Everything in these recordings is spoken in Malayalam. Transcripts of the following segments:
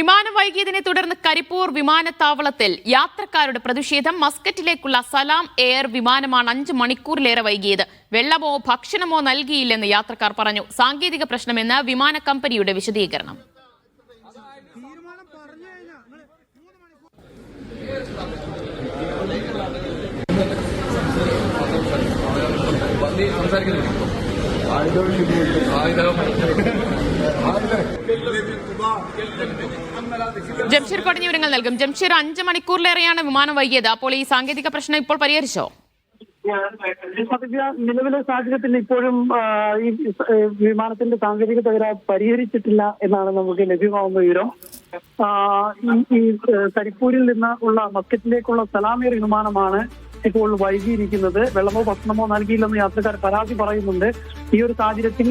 വിമാനം വൈകിയതിനെ തുടർന്ന് കരിപ്പൂർ വിമാനത്താവളത്തിൽ യാത്രക്കാരുടെ പ്രതിഷേധം. മസ്കറ്റിലേക്കുള്ള സലാം എയർ വിമാനമാണ് 5 മണിക്കൂറിലേറെ വൈകിയത്. വെള്ളമോ ഭക്ഷണമോ നൽകിയില്ലെന്ന് യാത്രക്കാർ പറഞ്ഞു. സാങ്കേതിക പ്രശ്നമെന്ന് വിമാന കമ്പനിയുടെ വിശദീകരണം. ജംഷീർ കൊടിഞ്ഞ വിവരങ്ങൾ നൽകും. ജംഷീർ, 5 മണിക്കൂറിലേറെയാണ് വിമാനം വൈകിയത്. അപ്പോൾ ഈ സാങ്കേതിക പ്രശ്നം ഇപ്പോൾ പരിഹരിച്ചോ? നിലവിലെ സാഹചര്യത്തിൽ ഇപ്പോഴും ഈ വിമാനത്തിന്റെ സാങ്കേതിക തകരാർ പരിഹരിച്ചിട്ടില്ല എന്നാണ് നമുക്ക് ലഭ്യമാവുന്ന വിവരം. ഈ കരിപ്പൂരിൽ നിന്ന് ഉള്ള മസ്കറ്റിലേക്കുള്ള സലാം എയർ വിമാനമാണ് ഇപ്പോൾ വൈകിയിരിക്കുന്നത്. വെള്ളമോ ഭക്ഷണമോ നൽകിയില്ലെന്ന് യാത്രക്കാർ പരാതി പറയുന്നുണ്ട്. ഈ ഒരു സാഹചര്യത്തിൽ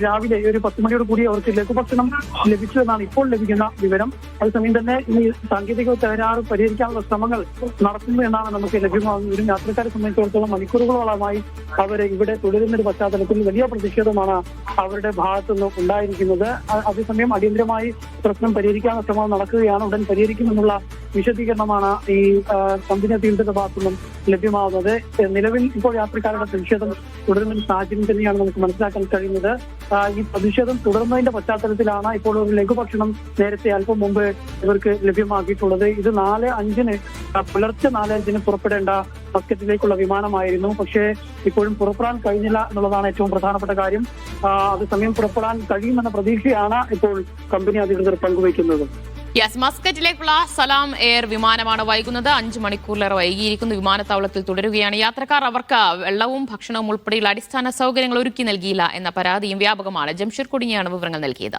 രാവിലെ ഒരു 10 മണിയോട് കൂടി അവർക്ക് ലഘുഭക്ഷണം ലഭിച്ചു എന്നാണ് ഇപ്പോൾ ലഭിക്കുന്ന വിവരം. അതേസമയം തന്നെ ഈ സാങ്കേതിക തകരാറ് പരിഹരിക്കാനുള്ള ശ്രമങ്ങൾ നടത്തുന്നു എന്നാണ് നമുക്ക് ലഭ്യമാകുന്ന വിവരം. യാത്രക്കാരെ സംബന്ധിച്ചിടത്തോളം മണിക്കൂറുകളോളമായി അവർ ഇവിടെ തുടരുന്ന ഒരു പശ്ചാത്തലത്തിൽ വലിയ പ്രതിഷേധമാണ് അവരുടെ ഭാഗത്തുനിന്ന് ഉണ്ടായിരിക്കുന്നത്. അതേസമയം അടിയന്തരമായി പ്രശ്നം പരിഹരിക്കാനുള്ള ശ്രമം നടക്കുകയാണ്. ഉടൻ പരിഹരിക്കുമെന്നുള്ള വിശദീകരണമാണ് ഈ കമ്പനി അധികൃതരുടെ ഭാഗത്തുനിന്നും ലഭ്യമാകുന്നത്. നിലവിൽ ഇപ്പോൾ യാത്രക്കാരുടെ പ്രതിഷേധം തുടരുന്ന സാഹചര്യം തന്നെയാണ് നമുക്ക് മനസ്സിലാക്കാൻ കഴിയുന്നത്. ഈ പ്രതിഷേധം തുടർന്നതിന്റെ പശ്ചാത്തലത്തിലാണ് ഇപ്പോൾ ഒരു ലഘുഭക്ഷണം നേരത്തെ അല്പം മുമ്പ് ഇവർക്ക് ലഭ്യമാക്കിയിട്ടുള്ളത്. ഇത് 4:05 പുലർച്ചെ 4:05 പുറപ്പെടേണ്ട മസ്കറ്റിലേക്കുള്ള വിമാനമായിരുന്നു. പക്ഷേ ഇപ്പോഴും പുറപ്പെടാൻ കഴിഞ്ഞില്ല എന്നുള്ളതാണ് ഏറ്റവും പ്രധാനപ്പെട്ട കാര്യം. അതേസമയം പുറപ്പെടാൻ കഴിയുമെന്ന പ്രതീക്ഷയാണ് ഇപ്പോൾ കമ്പനി അധികൃതർ പങ്കുവയ്ക്കുന്നത്. മസ്കറ്റിലേക്കുള്ള സലാം എയർ വിമാനമാണ് വൈകുന്നത്. 5 മണിക്കൂറിലേറെ വൈകിയിരിക്കുന്നു. വിമാനത്താവളത്തിൽ തുടരുകയാണ് യാത്രക്കാർ. അവർക്ക് വെള്ളവും ഭക്ഷണവും ഉൾപ്പെടെയുള്ള അടിസ്ഥാന സൗകര്യങ്ങൾ ഒരുക്കി നൽകിയില്ല എന്ന പരാതിയും വ്യാപകമാണ്. ജംഷീർ കൊടിഞ്ഞയാണ് വിവരങ്ങൾ നൽകിയത്.